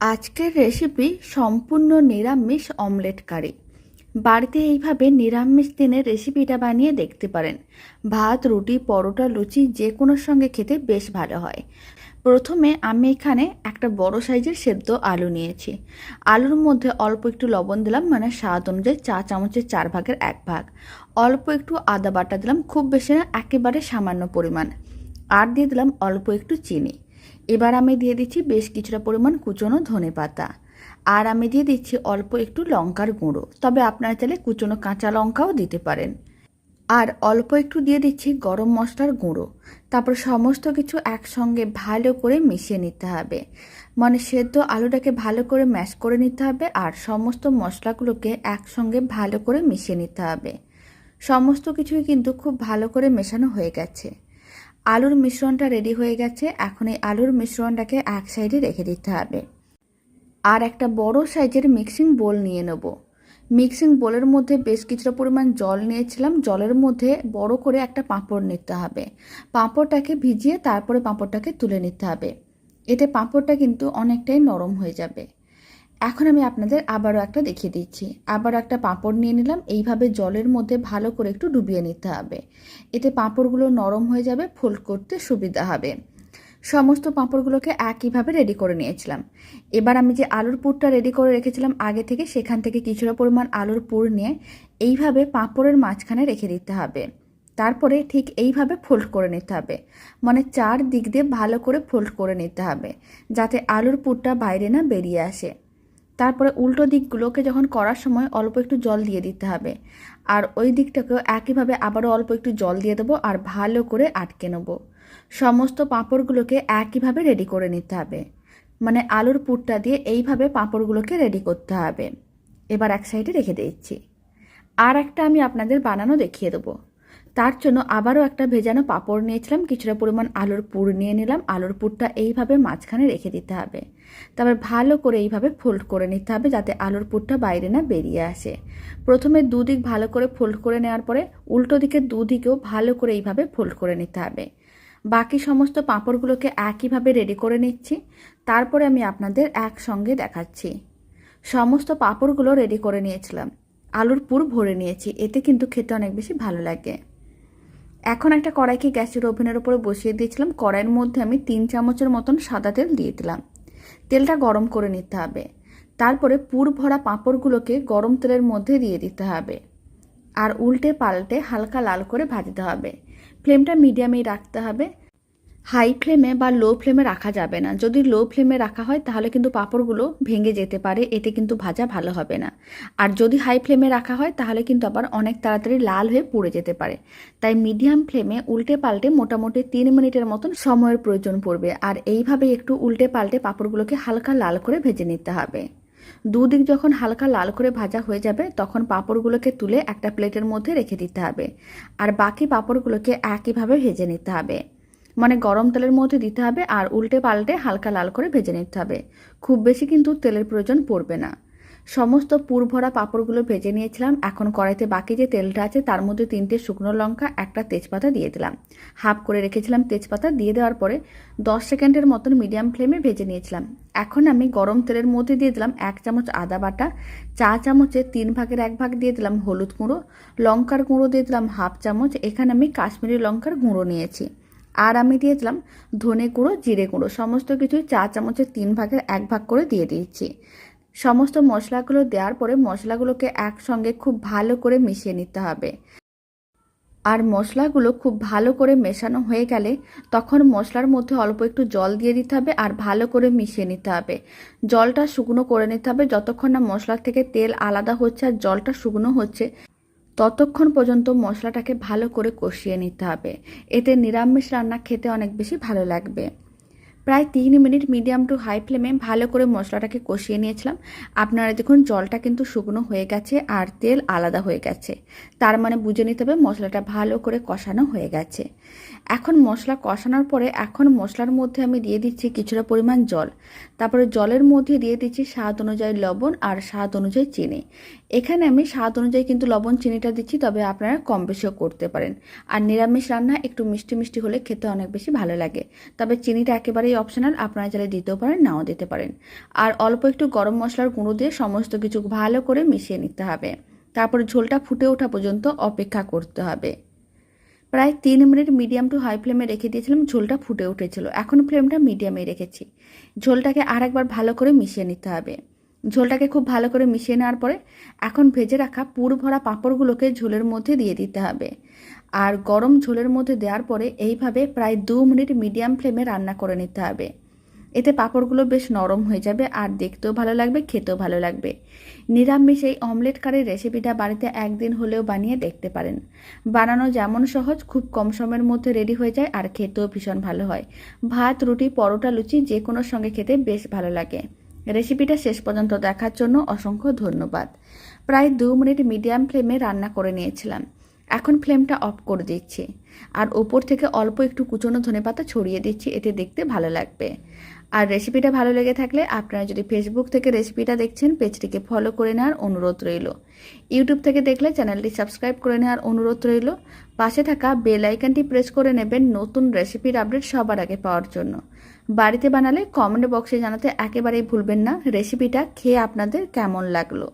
আজকের রেসিপি সম্পূর্ণ নিরামিষ অমলেট কারি। বাড়িতে এইভাবে নিরামিষ দিনের রেসিপিটা বানিয়ে দেখতে পারেন। ভাত, রুটি, পরোটা, লুচি যে কোনোর সঙ্গে খেতে বেশ ভালো হয়। প্রথমে আমি এখানে একটা বড় সাইজের সেদ্ধ আলু নিয়েছি। আলুর মধ্যে অল্প একটু লবণ দিলাম, মানে স্বাদ অনুযায়ী চা চামচের 4 ভাগের 1 ভাগ। অল্প একটু আদা বাটা দিলাম, খুব বেশি না, একেবারে সামান্য পরিমাণ। আর দিয়ে দিলাম অল্প একটু চিনি। এবার আমি দিয়ে দিচ্ছি বেশ কিছুটা পরিমাণ কুচনো ধনেপাতা। আর আমি দিয়ে দিচ্ছি অল্প একটু লঙ্কার গুঁড়ো, তবে আপনারা চাইলে কুচনো কাঁচা লঙ্কাও দিতে পারেন। আর অল্প একটু দিয়ে দিচ্ছি গরম মশলার গুঁড়ো। তারপর সমস্ত কিছু একসঙ্গে ভালো করে মিশিয়ে নিতে হবে, মানে সেদ্ধ আলুটাকে ভালো করে ম্যাশ করে নিতে হবে আর সমস্ত মশলাগুলোকে একসঙ্গে ভালো করে মিশিয়ে নিতে হবে। সমস্ত কিছুই কিন্তু খুব ভালো করে মেশানো হয়ে গেছে। আলুর মিশ্রণটা রেডি হয়ে গেছে। এখন এই আলুর মিশ্রণটাকে এক সাইডে রেখে দিতে হবে। আর একটা বড় সাইজের মিক্সিং বোল নিয়ে নেব। মিক্সিং বোলের মধ্যে বেশ কিছুটা পরিমাণ জল নিয়েছিলাম। জলের মধ্যে বড় করে একটা পাঁপড় নিতে হবে। পাঁপড়টাকে ভিজিয়ে তারপরে পাঁপড়টাকে তুলে নিতে হবে। এতে পাঁপড়টা কিন্তু অনেকটাই নরম হয়ে যাবে। এখন আমি আপনাদের আবারও একটা দেখিয়ে দিচ্ছি। আবারও একটা পাঁপড় নিয়ে নিলাম। এইভাবে জলের মধ্যে ভালো করে একটু ডুবিয়ে নিতে হবে। এতে পাঁপড়গুলো নরম হয়ে যাবে, ফোল্ড করতে সুবিধা হবে। সমস্ত পাঁপড়গুলোকে একইভাবে রেডি করে নিয়েছিলাম। এবার আমি যে আলুর পুরটা রেডি করে রেখেছিলাম আগে থেকে, সেখান থেকে কিছুটা পরিমাণ আলুর পুর নিয়ে এইভাবে পাঁপড়ের মাঝখানে রেখে দিতে হবে। তারপরে ঠিক এইভাবে ফোল্ড করে নিতে হবে, মানে 4 দিক দিয়ে ভালো করে ফোল্ড করে নিতে হবে, যাতে আলুর পুরটা বাইরে না বেরিয়ে আসে। তারপরে উল্টো দিকগুলোকে যখন করার সময় অল্প একটু জল দিয়ে দিতে হবে। আর ওই দিকটাকেও একইভাবে আবারও অল্প একটু জল দিয়ে দেবো আর ভালো করে আটকে নেব। সমস্ত পাঁপড়গুলোকে একইভাবে রেডি করে নিতে হবে, মানে আলুর পুরটা দিয়ে এইভাবে পাঁপড়গুলোকে রেডি করতে হবে। এবার এক সাইডে রেখে দিচ্ছি। আর একটা আমি আপনাদের বানানো দেখিয়ে দেবো। তার জন্য আবারও একটা ভেজানো পাঁপড় নিয়েছিলাম, কিছুটা পরিমাণ আলুর পুর নিয়ে নিলাম। আলুর পুরটা এইভাবে মাঝখানে রেখে দিতে হবে। তারপর ভালো করে এইভাবে ফোল্ড করে নিতে হবে, যাতে আলুর পুরটা বাইরে না বেরিয়ে আসে। প্রথমে দুদিক ভালো করে ফোল্ড করে নেওয়ার পরে উল্টো দিকে দুদিকেও ভালো করে এইভাবে ফোল্ড করে নিতে হবে। বাকি সমস্ত পাঁপড়গুলোকে একইভাবে রেডি করে নিচ্ছি। তারপরে আমি আপনাদের একসঙ্গে দেখাচ্ছি। সমস্ত পাঁপড়গুলো রেডি করে নিয়েছিলাম, আলুর পুর ভরে নিয়েছি। এতে কিন্তু খেতে অনেক বেশি ভালো লাগে। এখন একটা কড়াইকে গ্যাসের ওভেনের উপরে বসিয়ে দিয়েছিলাম। কড়াইয়ের মধ্যে আমি 3 চামচের মতন সাদা তেল দিয়ে দিলাম। তেলটা গরম করে নিতে হবে। তারপরে পুর ভরা পাঁপড়গুলোকে গরম তেলের মধ্যে দিয়ে দিতে হবে আর উল্টে পাল্টে হালকা লাল করে ভাজতে হবে। ফ্লেমটা মিডিয়ামেই রাখতে হবে, হাই ফ্লেমে বা লো ফ্লেমে রাখা যাবে না। যদি লো ফ্লেমে রাখা হয় তাহলে কিন্তু পাঁপড়গুলো ভেঙে যেতে পারে, এতে কিন্তু ভাজা ভালো হবে না। আর যদি হাই ফ্লেমে রাখা হয় তাহলে কিন্তু আবার অনেক তাড়াতাড়ি লাল হয়ে পুড়ে যেতে পারে। তাই মিডিয়াম ফ্লেমে উল্টে পাল্টে মোটামুটি 3 মিনিটের মতন সময়ের প্রয়োজন পড়বে। আর এইভাবে একটু উল্টে পাল্টে পাঁপড়গুলোকে হালকা লাল করে ভেজে নিতে হবে। দুদিক যখন হালকা লাল করে ভাজা হয়ে যাবে তখন পাঁপড়গুলোকে তুলে একটা প্লেটের মধ্যে রেখে দিতে হবে। আর বাকি পাঁপড়গুলোকে একইভাবে ভেজে নিতে হবে, মানে গরম তেলের মধ্যে দিতে হবে আর উল্টে পাল্টে হালকা লাল করে ভেজে নিতে হবে। খুব বেশি কিন্তু তেলের প্রয়োজন পড়বে না। সমস্ত পুর ভরা পাঁপড়গুলো ভেজে নিয়েছিলাম। এখন কড়াইতে বাকি যে তেলটা আছে তার মধ্যে 3টে শুকনো লঙ্কা, একটা তেজপাতা দিয়ে দিলাম। হাফ করে রেখেছিলাম তেজপাতা। দিয়ে দেওয়ার পরে 10 সেকেন্ডের মতন মিডিয়াম ফ্লেমে ভেজে নিয়েছিলাম। এখন আমি গরম তেলের মধ্যে দিয়ে দিলাম 1 চামচ আদা বাটা, চা চামচের 3 ভাগের 1 ভাগ দিয়ে দিলাম হলুদ গুঁড়ো, লঙ্কার গুঁড়ো দিয়ে দিলাম হাফ চামচ। এখানে আমি কাশ্মীরি লঙ্কার গুঁড়ো নিয়েছি। আর আমি দিয়ে দিলাম ধনে গুঁড়ো, জিরে গুঁড়ো, সমস্ত কিছুই চা চামচের 3 ভাগের 1 ভাগ করে দিয়ে দিয়েছি। সমস্ত মশলাগুলো দেওয়ার পরে মশলাগুলোকে একসঙ্গে খুব ভালো করে মিশিয়ে নিতে হবে। আর মশলাগুলো খুব ভালো করে মেশানো হয়ে গেলে তখন মশলার মধ্যে অল্প একটু জল দিয়ে দিতে হবে আর ভালো করে মিশিয়ে নিতে হবে। জলটা শুকনো করে নিতে হবে। যতক্ষণ না মশলা থেকে তেল আলাদা হচ্ছে আর জলটা শুকনো হচ্ছে ততক্ষণ পর্যন্ত মশলাটাকে ভালো করে কষিয়ে নিতে হবে। এতে নিরামিষ রান্না খেতে অনেক বেশি ভালো লাগবে। প্রায় 3 মিনিট মিডিয়াম টু হাই ফ্লেমে ভালো করে মশলাটাকে কষিয়ে নিয়েছিলাম। আপনারা দেখুন জলটা কিন্তু শুকনো হয়ে গেছে আর তেল আলাদা হয়ে গেছে, তার মানে বুঝে নিতে হবে মশলাটা ভালো করে কষানো হয়ে গেছে। এখন মশলা কষানোর পরে এখন মশলার মধ্যে আমি দিয়ে দিচ্ছি কিছুটা পরিমাণ জল। তারপরে জলের মধ্যে দিয়ে দিচ্ছি স্বাদ অনুযায়ী লবণ আর স্বাদ অনুযায়ী চিনি। এখানে আমি স্বাদ অনুযায়ী কিন্তু লবণ চিনিটা দিচ্ছি, তবে আপনারা কম বেশিও করতে পারেন। আর নিরামিষ রান্না একটু মিষ্টি মিষ্টি হলে খেতে অনেক বেশি ভালো লাগে। তবে চিনিটা একেবারেই অপশনাল, আপনারা চাইলে দিতেও পারেন, নাও দিতে পারেন। আর অল্প একটু গরম মশলার গুঁড়ো দিয়ে সমস্ত কিছু ভালো করে মিশিয়ে নিতে হবে। তারপর ঝোলটা ফুটে ওঠা পর্যন্ত অপেক্ষা করতে হবে। প্রায় 3 মিনিট মিডিয়াম টু হাই ফ্লেমে রেখে দিয়েছিলাম, ঝোলটা ফুটে উঠেছিল। এখন ফ্লেমটা মিডিয়ামে রেখেছি। ঝোলটাকে আরেকবার ভালো করে মিশিয়ে নিতে হবে। ঝোলটাকে খুব ভালো করে মিশিয়ে নেওয়ার পরে এখন ভেজে রাখা পুর ভরা পাঁপড়গুলোকে ঝোলের মধ্যে দিয়ে দিতে হবে। আর গরম ঝোলের মধ্যে দেওয়ার পরে এইভাবে প্রায় 2 মিনিট মিডিয়াম ফ্লেমে রান্না করে নিতে হবে। এতে পাঁপড়গুলো বেশ নরম হয়ে যাবে আর দেখতেও ভালো লাগবে, খেতেও ভালো লাগবে। নিরামিষ এই অমলেট কারির রেসিপিটা বাড়িতে একদিন হলেও বানিয়ে দেখতে পারেন। বানানো যেমন সহজ, খুব কম সময়ের মধ্যে রেডি হয়ে যায় আর খেতেও ভীষণ ভালো হয়। ভাত, রুটি, পরোটা, লুচি যে কোনো সঙ্গে খেতে বেশ ভালো লাগে। রেসিপিটা শেষ পর্যন্ত দেখার জন্য অসংখ্য ধন্যবাদ। প্রায় 2 মিনিট মিডিয়াম ফ্লেমে রান্না করে নিয়েছিলাম। এখন ফ্লেমটা অফ করে দিচ্ছি আর ওপর থেকে অল্প একটু কুচনো ধনেপাতা ছড়িয়ে দিচ্ছি, এতে দেখতে ভালো লাগবে। আর রেসিপিটা ভালো লেগে থাকলে আপনারা যদি ফেসবুক থেকে রেসিপিটা দেখছেন, পেজটিকে ফলো করে নেওয়ার অনুরোধ রইল। ইউটিউব থেকে দেখলে চ্যানেলটি সাবস্ক্রাইব করে নেওয়ার অনুরোধ রইল। পাশে থাকা বেল আইকনটি প্রেস করে নেবেন নতুন রেসিপির আপডেট সবার আগে পাওয়ার জন্য। বাড়িতে বানালে কমেন্ট বক্সে জানাতে একেবারেই ভুলবেন না রেসিপিটা খেয়ে আপনাদের কেমন লাগলো।